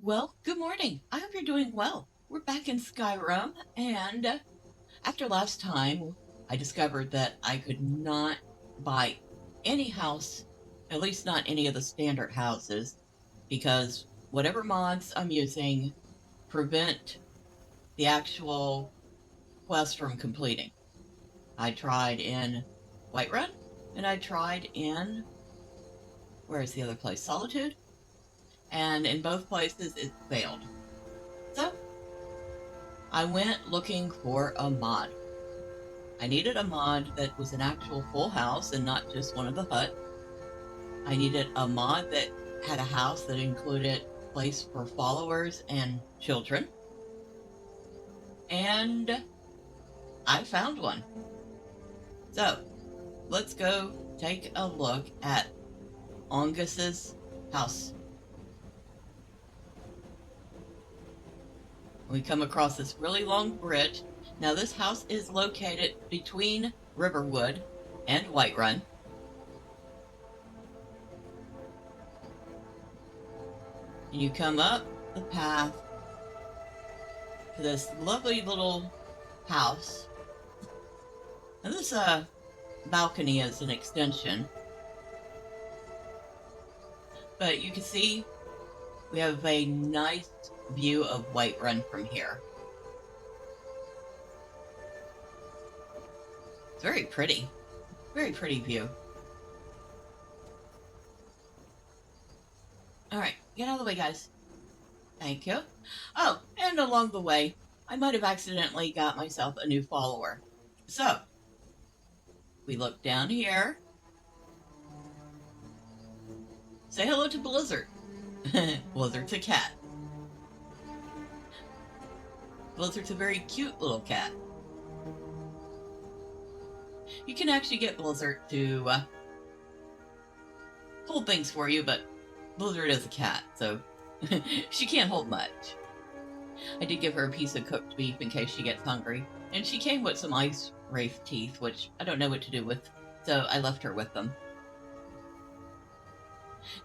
Well, good morning. I hope you're doing well. We're back in Skyrim, and after last time, I discovered that I could not buy any house, at least not any of the standard houses, because whatever mods I'm using prevent the actual quest from completing. I tried in Whiterun, and I tried in, where is the other place? Solitude, and in both places it failed. So I went looking for a mod. I needed a mod that was an actual full house and not just one of the huts. I needed a mod that had a house that included place for followers and children. And I found one. So let's go take a look at Aonghus's house. We come across this really long bridge. Now, this house is located between Riverwood and Whiterun. And you come up the path to this lovely little house. And this balcony is an extension. But you can see we have a nice view of Whiterun from here. It's very pretty. Very pretty view. Alright, get out of the way, guys. Thank you. Oh, and along the way, I might have accidentally got myself a new follower. So, we look down here. Say hello to Blizzard. Blizzard's a cat. Blizzard's a very cute little cat. You can actually get Blizzard to hold things for you, but Blizzard is a cat, so she can't hold much. I did give her a piece of cooked beef in case she gets hungry, and she came with some ice wraith teeth, which I don't know what to do with, so I left her with them.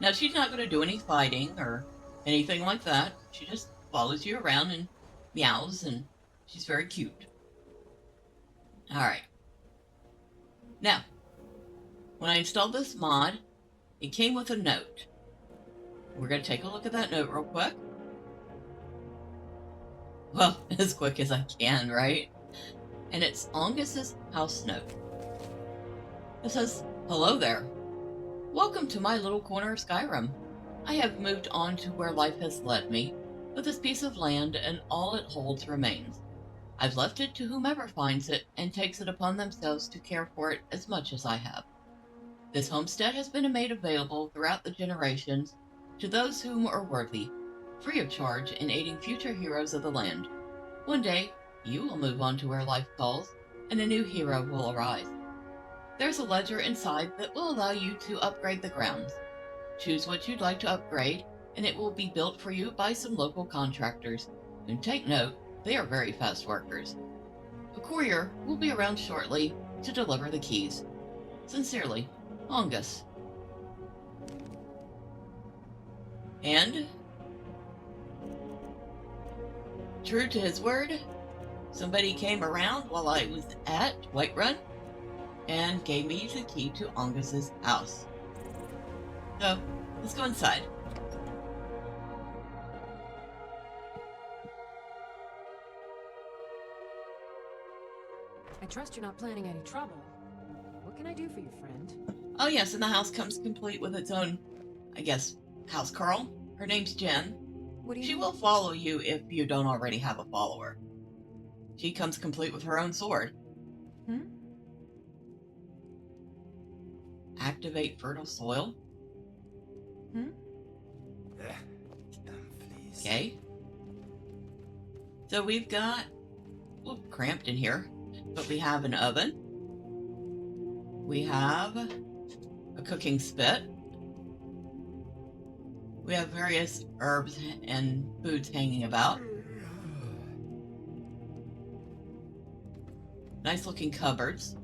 Now, she's not going to do any fighting or anything like that. She just follows you around and meows, and she's very cute. Alright. Now, when I installed this mod, it came with a note. We're going to take a look at that note real quick. Well, as quick as I can, right? And it's Aonghus's house note. It says, "Hello there. Welcome to my little corner of Skyrim. I have moved on to where life has led me, but this piece of land and all it holds remains. I've left it to whomever finds it and takes it upon themselves to care for it as much as I have. This homestead has been made available throughout the generations to those whom are worthy, free of charge in aiding future heroes of the land. One day, you will move on to where life calls, and a new hero will arise. There's a ledger inside that will allow you to upgrade the grounds. Choose what you'd like to upgrade, and it will be built for you by some local contractors. And take note, they are very fast workers. A courier will be around shortly to deliver the keys. Sincerely, Aonghus." And, true to his word, somebody came around while I was at Whiterun and gave me the key to Aonghus's house. So, let's go inside. I trust you're not planning any trouble. What can I do for you, friend? Oh yes, and the house comes complete with its own, I guess, house Carl. Her name's Jen. What do you She need? will follow you if you don't already have a follower. She comes complete with her own sword. Hmm? Activate fertile soil. Hmm? Okay. So we've got, well, cramped in here, but we have an oven. We have a cooking spit. We have various herbs and foods hanging about. Nice looking cupboards.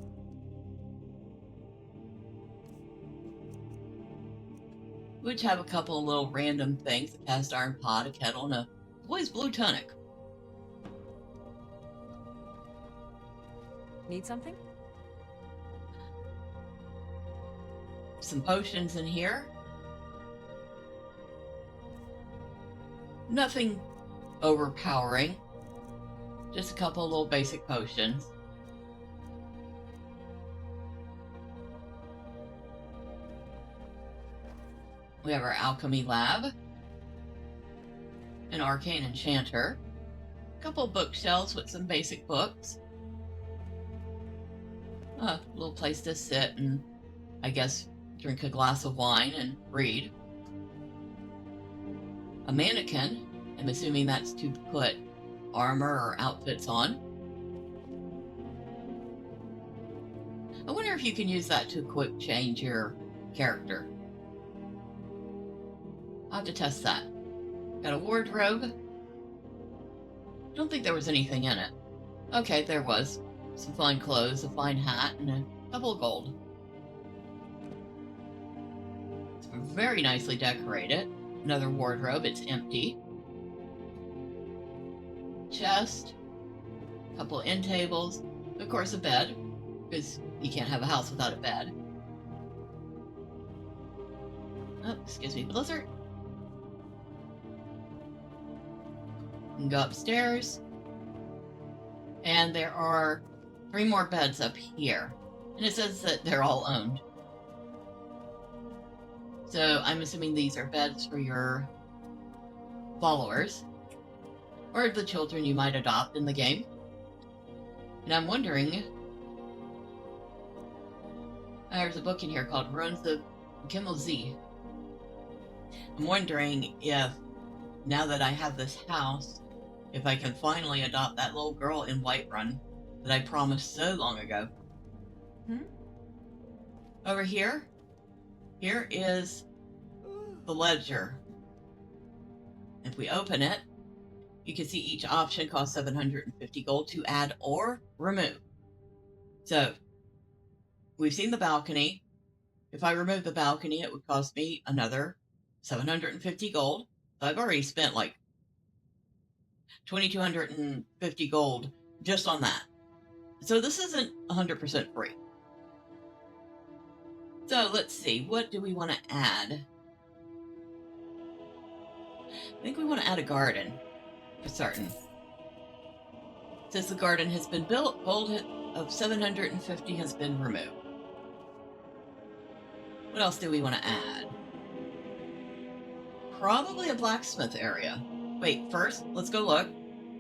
which have a couple of little random things: a cast iron pot, a kettle, and a boy's blue tunic. Need something? Some potions in here. Nothing overpowering. Just a couple of little basic potions. We have our alchemy lab. An arcane enchanter. A couple bookshelves with some basic books. A little place to sit and, I guess, drink a glass of wine and read. A mannequin. I'm assuming that's to put armor or outfits on. I wonder if you can use that to quick change your character. I'll have to test that. Got a wardrobe. I don't think there was anything in it. Okay, there was. Some fine clothes, a fine hat, and a couple of gold. It's very nicely decorated. Another wardrobe, it's empty. Chest. A couple of end tables. Of course, a bed, because you can't have a house without a bed. Oh, excuse me, Blizzard. You can go upstairs. And there are 3 more beds up here. And it says that they're all owned. So I'm assuming these are beds for your followers. Or the children you might adopt in the game. And I'm wondering... There's a book in here called Runs of Kimmel Z. I'm wondering if, now that I have this house, if I can finally adopt that little girl in Whiterun that I promised so long ago. Over here is the ledger. If we open it, you can see each option costs 750 gold to add or remove. So, we've seen the balcony. If I remove the balcony, it would cost me another 750 gold. So I've already spent like 2,250 gold just on that. So this isn't 100% free. So let's see, what do we want to add? I think we want to add a garden, for certain. Since the garden has been built, gold of 750 has been removed. What else do we want to add? Probably a blacksmith area. Wait, first, let's go look,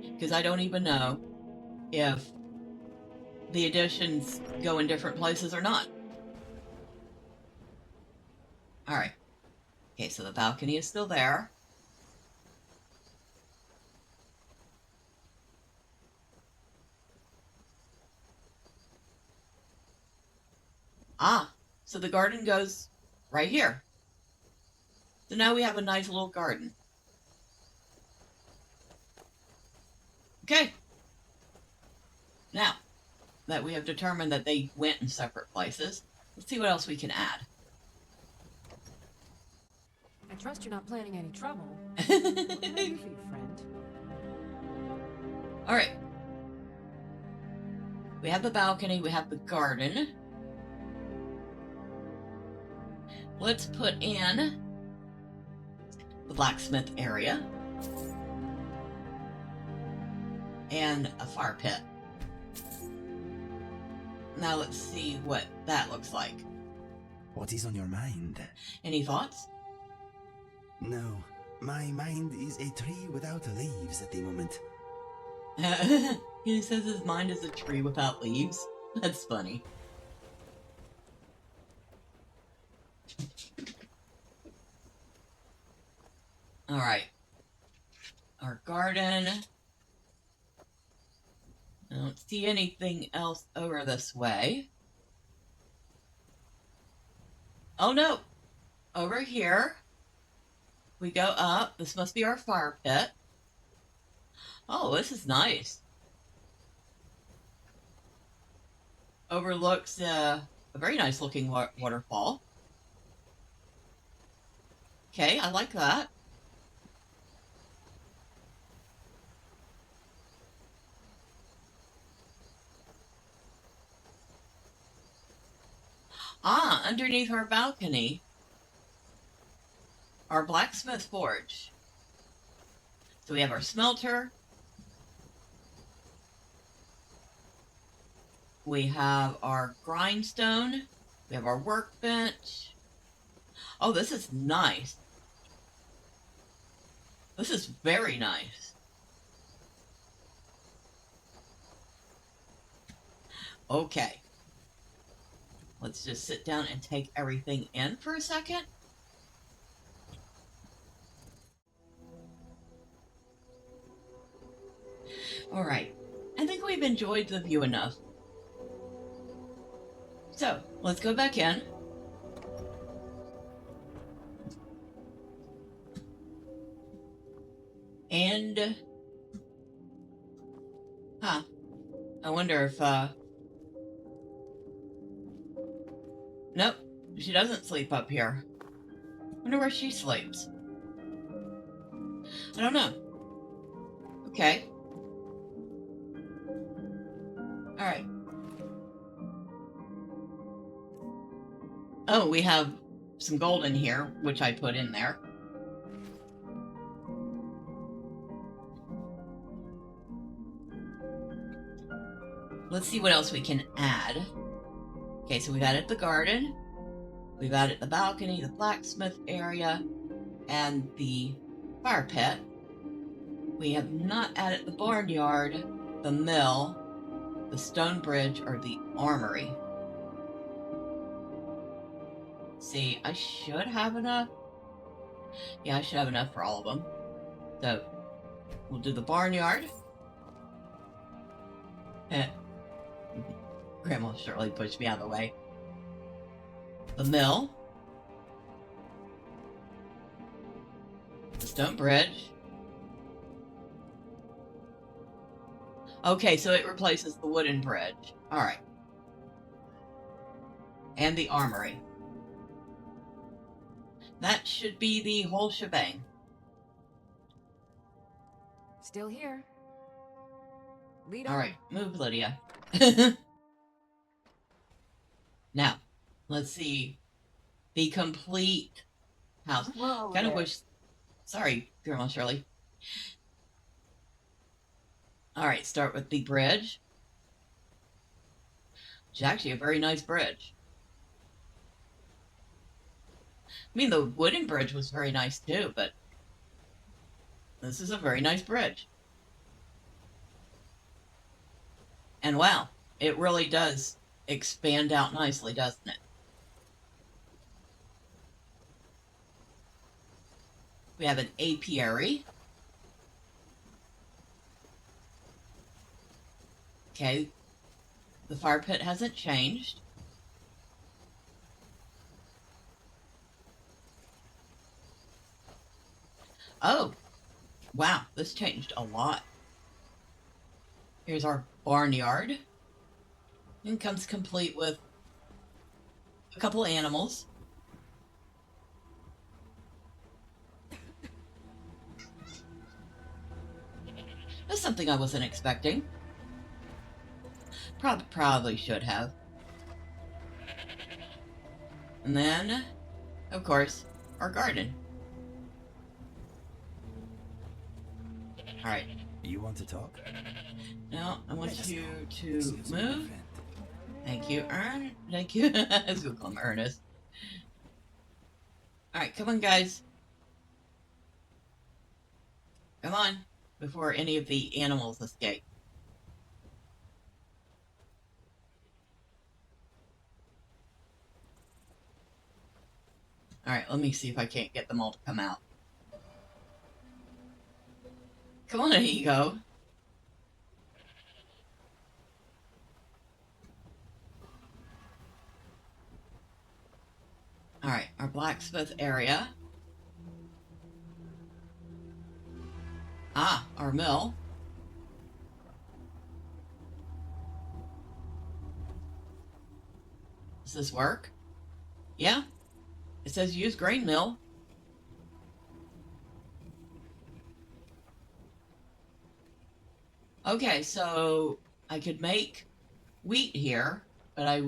because I don't even know if the additions go in different places or not. Alright. Okay, so the balcony is still there. Ah, so the garden goes right here. So now we have a nice little garden. Okay. Now that we have determined that they went in separate places, let's see what else we can add. I trust you're not planning any trouble. What can I do for you, friend? Alright. We have the balcony, we have the garden. Let's put in the blacksmith area. And a fire pit. Now let's see what that looks like. What is on your mind? Any thoughts? No, my mind is a tree without leaves at the moment. He says his mind is a tree without leaves. That's funny. Alright. Our garden. I don't see anything else over this way. Oh no! Over here. We go up. This must be our fire pit. Oh, this is nice. Overlooks a very nice looking waterfall. Okay, I like that. Ah, underneath our balcony, our blacksmith forge. So we have our smelter. We have our grindstone. We have our workbench. Oh, this is nice. This is very nice. Okay. Let's just sit down and take everything in for a second. All right. I think we've enjoyed the view enough. So, let's go back in. And, I wonder if, nope, she doesn't sleep up here. Wonder where she sleeps. I don't know. Okay. Alright. Oh, we have some gold in here, which I put in there. Let's see what else we can add. Okay, so we've added the garden. We've added the balcony, the blacksmith area, and the fire pit. We have not added the barnyard, the mill, the stone bridge, or the armory. See, I should have enough. Yeah, I should have enough for all of them. So, we'll do the barnyard. Grandma surely pushed me out of the way. The mill. The stone bridge. Okay, so it replaces the wooden bridge. Alright. And the armory. That should be the whole shebang. Still here. Lead All on. right, move, Lydia. Now, let's see. The complete house. Whoa Kind of there. wish... Sorry, Grandma Shirley. All right, start with the bridge. Which is actually a very nice bridge. I mean, the wooden bridge was very nice too, but this is a very nice bridge. And wow, it really does expand out nicely, doesn't it? We have an apiary. Okay, the fire pit hasn't changed. Oh, wow, this changed a lot. Here's our barnyard. And comes complete with a couple animals. That's something I wasn't expecting. Probably should have. And then, of course, our garden. Alright. You want to talk? Now, I want Let's you go. to See us, my move. friend. Thank you, Thank you. I was going to call him Ernest. Alright, come on, guys. Come on, before any of the animals escape. Alright, let me see if I can't get them all to come out. Come on, Ego. Alright, our blacksmith area. Ah, our mill. Does this work? Yeah. It says use grain mill. Okay, so I could make wheat here, but I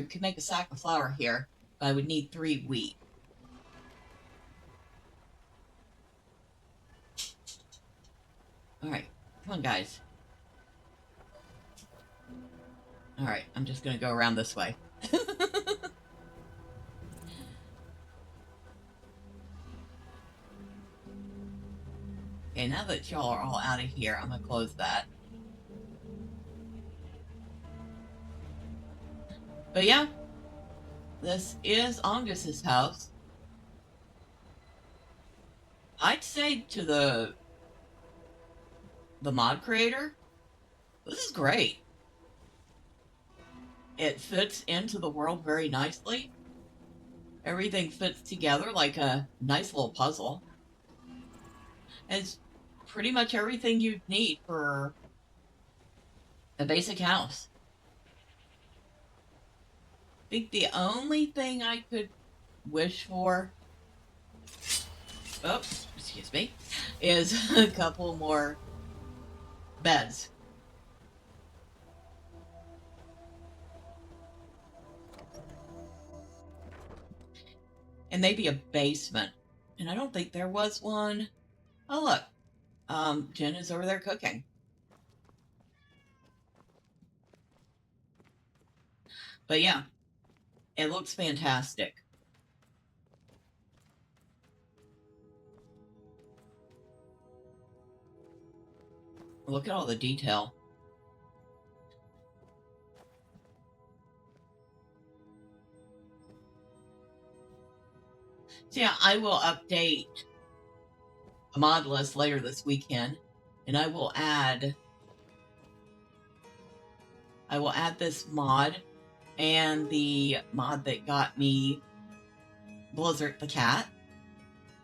could make a sack of flour here, but I would need 3 wheat. Alright, come on, guys. Alright, I'm just gonna go around this way. Okay, now that y'all are all out of here, I'm gonna close that. But yeah, this is Aonghus' house. I'd say to the mod creator, this is great. It fits into the world very nicely. Everything fits together like a nice little puzzle. It's pretty much everything you'd need for a basic house. I think the only thing I could wish for, oops, excuse me, is a couple more beds. And maybe a basement. And I don't think there was one. Oh, look. Jen is over there cooking. But yeah, it looks fantastic. Look at all the detail. So yeah, I will update a mod list later this weekend, and I will add this mod and the mod that got me Blizzard the cat,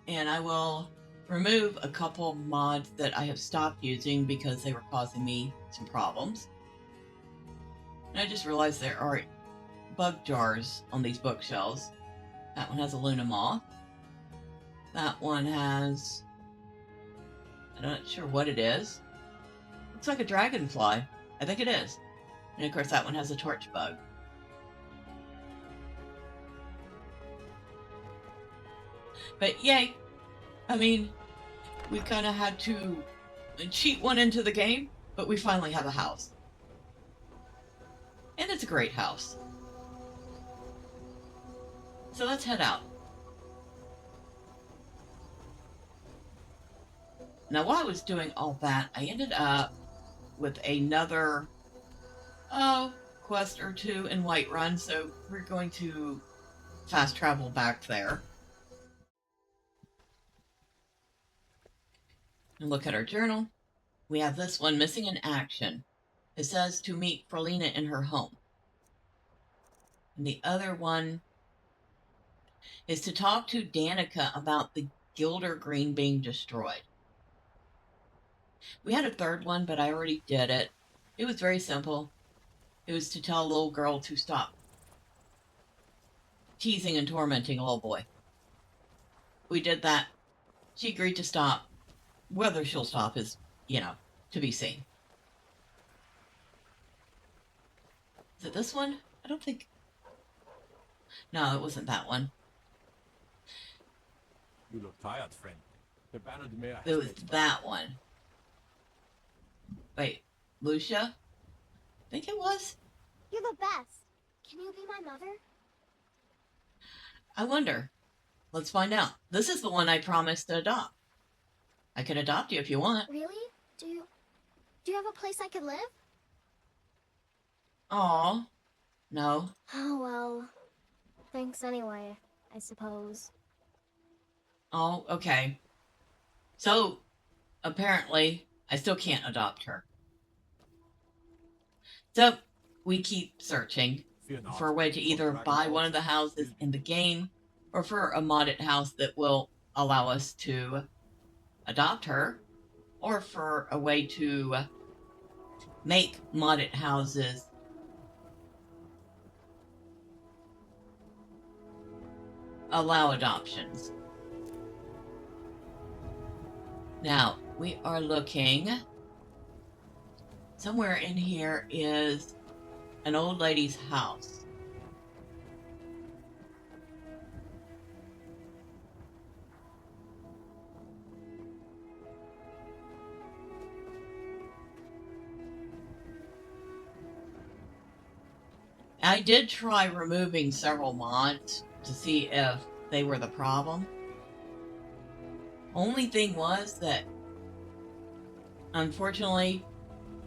and I will remove a couple mods that I have stopped using because they were causing me some problems. And I just realized there are bug jars on these bookshelves. That one has a Luna moth. That one has, I'm not sure what it is. Looks like a dragonfly. I think it is. And of course that one has a torch bug. But yay! I mean, we kind of had to cheat one into the game, but we finally have a house. And it's a great house. So let's head out. Now, while I was doing all that, I ended up with another, quest or two in Whiterun, so we're going to fast travel back there. And look at our journal. We have this one, missing in action. It says to meet Frolina in her home. And the other one is to talk to Danica about the Gilder Green being destroyed. We had a third one, but I already did it. It was very simple. It was to tell a little girl to stop teasing and tormenting a little boy. We did that. She agreed to stop. Whether she'll stop is, to be seen. Is it this one? I don't think... No, it wasn't that one. You look tired, friend. It was that one. Wait, Lucia? I think it was. You're the best. Can you be my mother? I wonder. Let's find out. This is the one I promised to adopt. I could adopt you if you want. Really? Do you have a place I could live? Aw. No. Oh, well. Thanks anyway, I suppose. Oh, okay. So, apparently, I still can't adopt her. So, we keep searching for a way to either buy one of the houses in the game or for a modded house that will allow us to adopt her, or for a way to make modded houses allow adoptions. Now, we are looking somewhere in here is an old lady's house. I did try removing several mods to see if they were the problem. Only thing was that, unfortunately,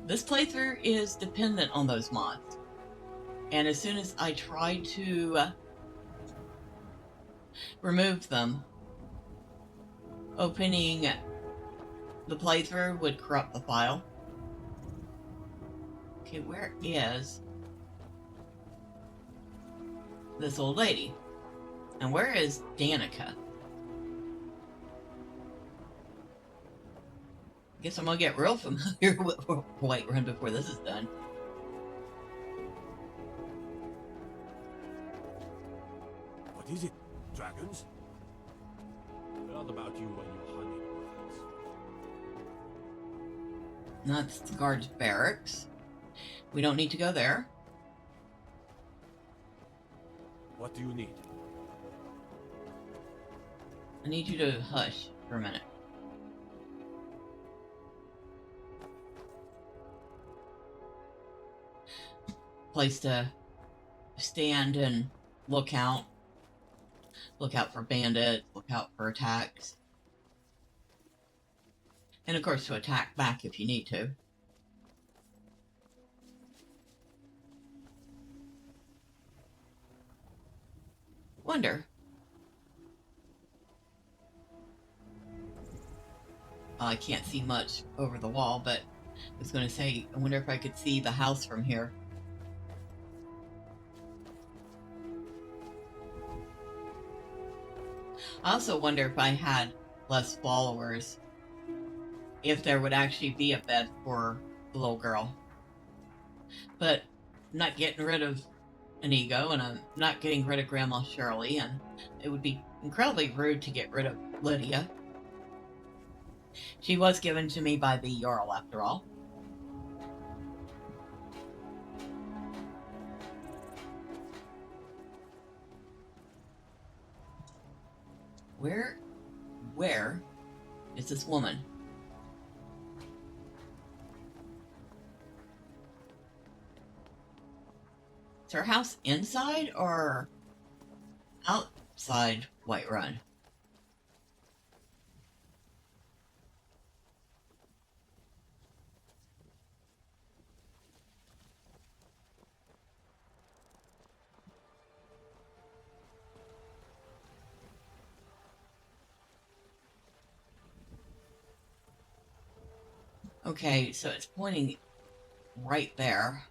this playthrough is dependent on those mods. And as soon as I tried to remove them, opening the playthrough would corrupt the file. Okay, where is this old lady? And where is Danica? Guess I'm gonna get real familiar with Whiterun before this is done. What is it? Dragons? I heard about you when you hunted worlds. That's the guard's barracks. We don't need to go there. What do you need? I need you to hush for a minute. Place to stand and look out. Look out for bandits, look out for attacks. And of course to attack back if you need to. Wonder. I can't see much over the wall, but I was going to say, I wonder if I could see the house from here. I also wonder if I had less followers, if there would actually be a bed for the little girl. But I'm not getting rid of an ego, and I'm not getting rid of Grandma Shirley, and it would be incredibly rude to get rid of Lydia. She was given to me by the Jarl, after all. Where is this woman? Is her house inside or outside Whiterun? Okay, so it's pointing right there.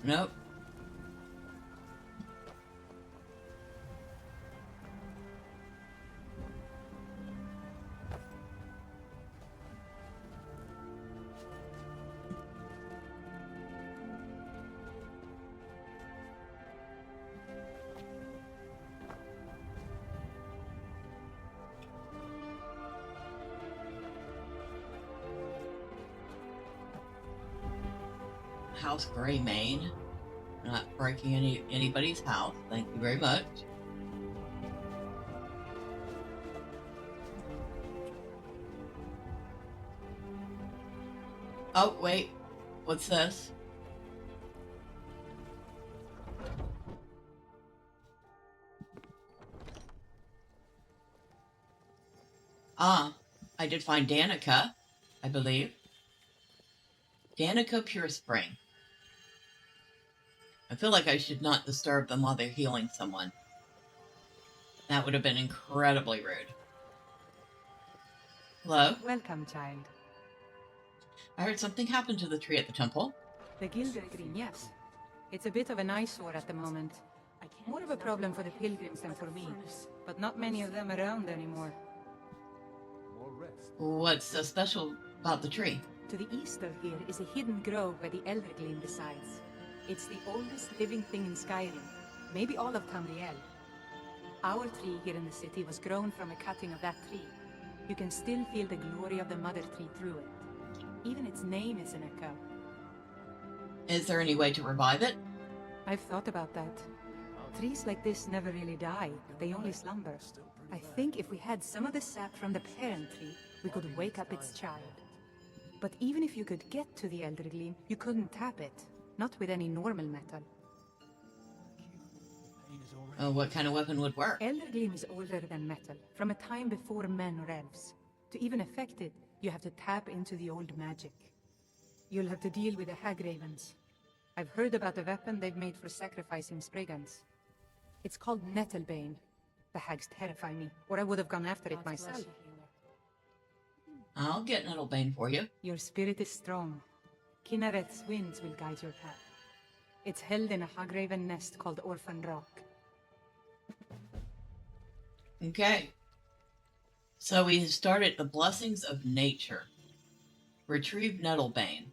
Nope. House Greymane. Not breaking anybody's house. Thank you very much. Oh, wait. What's this? Ah, I did find Danica, I believe. Danica Pure Spring. I feel like I should not disturb them while they're healing someone. That would have been incredibly rude. Hello? Welcome, child. I heard something happened to the tree at the temple. The Gilded Green, yes. It's a bit of an eyesore at the moment. More of a problem for the pilgrims than for me, but not many of them around anymore. More rest. What's so special about the tree? To the east of here is a hidden grove where the Elder Gleam resides. It's the oldest living thing in Skyrim, maybe all of Tamriel. Our tree here in the city was grown from a cutting of that tree. You can still feel the glory of the mother tree through it. Even its name is an echo. Is there any way to revive it? I've thought about that. Trees like this never really die, they only slumber. I think if we had some of the sap from the parent tree, we could wake up its child. But even if you could get to the Elder Gleam, you couldn't tap it. Not with any normal metal. What kind of weapon would work? Elder Gleam is older than metal, from a time before men or elves. To even affect it, you have to tap into the old magic. You'll have to deal with the Hag Ravens. I've heard about the weapon they've made for sacrificing Spriggans. It's called Nettlebane. The hags terrify me, or I would have gone after it myself. I'll get Nettlebane for you. Your spirit is strong. Kinnereth's winds will guide your path. It's held in a Hagraven nest called Orphan Rock. Okay. So we started the Blessings of Nature. Retrieve Nettlebane.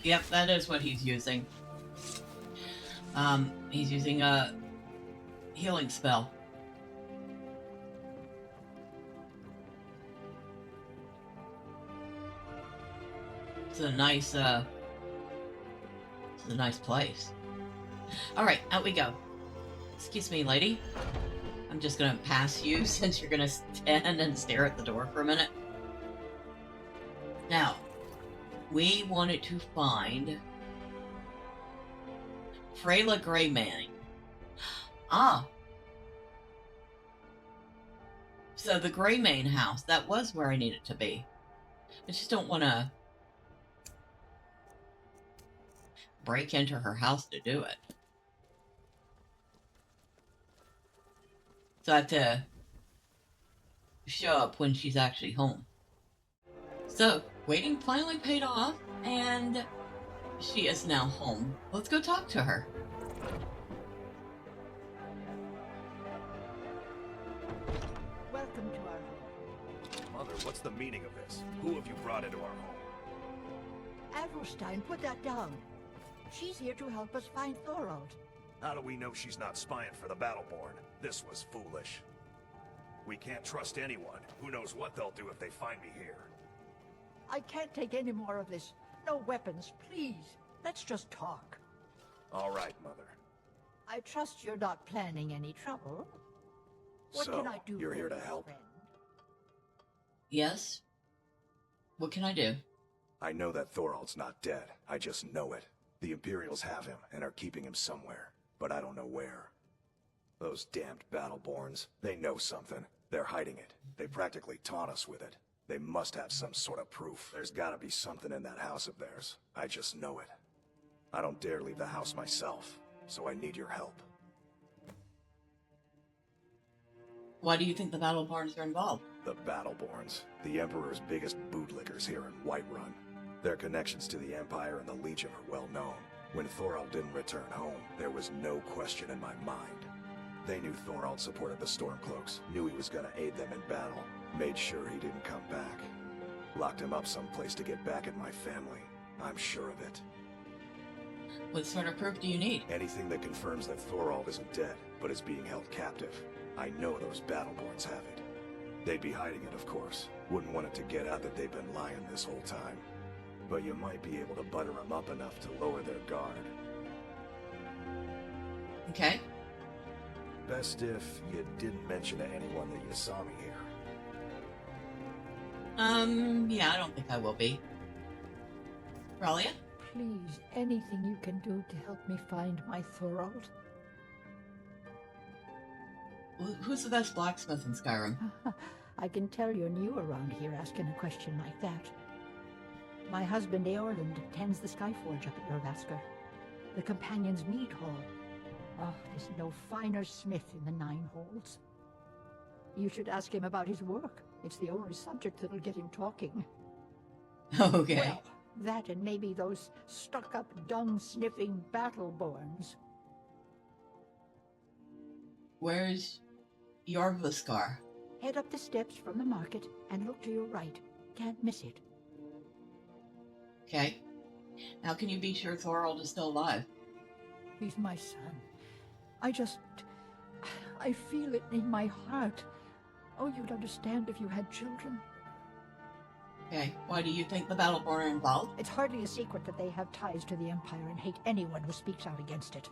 Yep, that is what he's using. He's using a healing spell. It's a nice place. Alright, out we go. Excuse me, lady. I'm just gonna pass you since you're gonna stand and stare at the door for a minute. Now, we wanted to find Freyla Greymane. Ah. So the Greymane house, that was where I needed to be. I just don't want to break into her house to do it. So I have to show up when she's actually home. So, waiting finally paid off, and she is now home. Let's go talk to her. Welcome to our home. Mother, what's the meaning of this? Who have you brought into our home? Adelstein, put that down. She's here to help us find Thorold. How do we know she's not spying for the Battleborn? This was foolish. We can't trust anyone. Who knows what they'll do if they find me here. I can't take any more of this. No weapons, please. Let's just talk. All right, Mother. I trust you're not planning any trouble. What So, can I do you're for here to you, help? friend? Yes? What can I do? I know that Thorald's not dead. I just know it. The Imperials have him and are keeping him somewhere, but I don't know where. Those damned Battleborns, they know something. They're hiding it. They practically taunt us with it. They must have some sort of proof. There's gotta be something in that house of theirs. I just know it. I don't dare leave the house myself, so I need your help. Why do you think the Battleborns are involved? The Battleborns, the Emperor's biggest bootlickers here in Whiterun. Their connections to the Empire and the Legion are well known. When Thorald didn't return home, there was no question in my mind. They knew Thorald supported the Stormcloaks, knew he was gonna aid them in battle, made sure he didn't come back. Locked him up someplace to get back at my family. I'm sure of it. What sort of proof do you need? Anything that confirms that Thorald isn't dead, but is being held captive. I know those Battleborns have it. They'd be hiding it, of course. Wouldn't want it to get out that they've been lying this whole time. But you might be able to butter them up enough to lower their guard. Okay. Best if you didn't mention to anyone that you saw me here. Yeah, I don't think I will be. Ralia? Please, anything you can do to help me find my Thorold? Who's the best blacksmith in Skyrim? I can tell you're new around here asking a question like that. My husband Eorland tends the Skyforge up at Jorvaskr, the Companions' Mead Hall. Oh, there's no finer smith in the Nine Halls. You should ask him about his work. It's the only subject that'll get him talking. Okay. Well, that and maybe those stuck-up, dung-sniffing Battleborns. Where's Jorvaskar? Head up the steps from the market and look to your right. Can't miss it. Okay. How can you be sure Thorold is still alive? He's my son. I feel it in my heart. Oh, you'd understand if you had children. Okay. Why do you think the Battleborn are involved? It's hardly a secret that they have ties to the Empire and hate anyone who speaks out against it.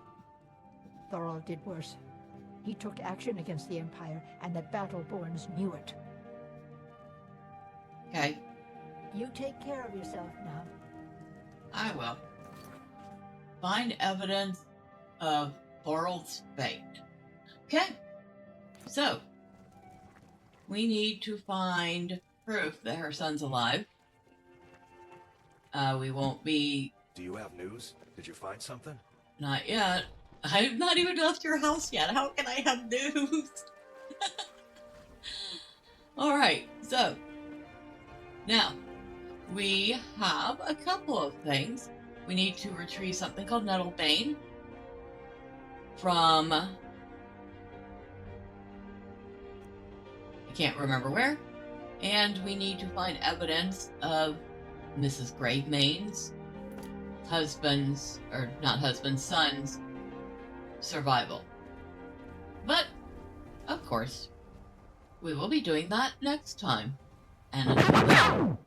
Thorold did worse. He took action against the Empire, and the Battleborns knew it. Okay. You take care of yourself now. I will. Find evidence of Thorold's fate. Okay. So, we need to find proof that her son's alive. We won't be... Do you have news? Did you find something? Not yet. I've not even left your house yet. How can I have news? Alright, so. Now, we have a couple of things. We need to retrieve something called Nettlebane from... I can't remember where. And we need to find evidence of Mrs. Gravemane's husband's, or not husband's, son's survival. But, of course, we will be doing that next time. And until then,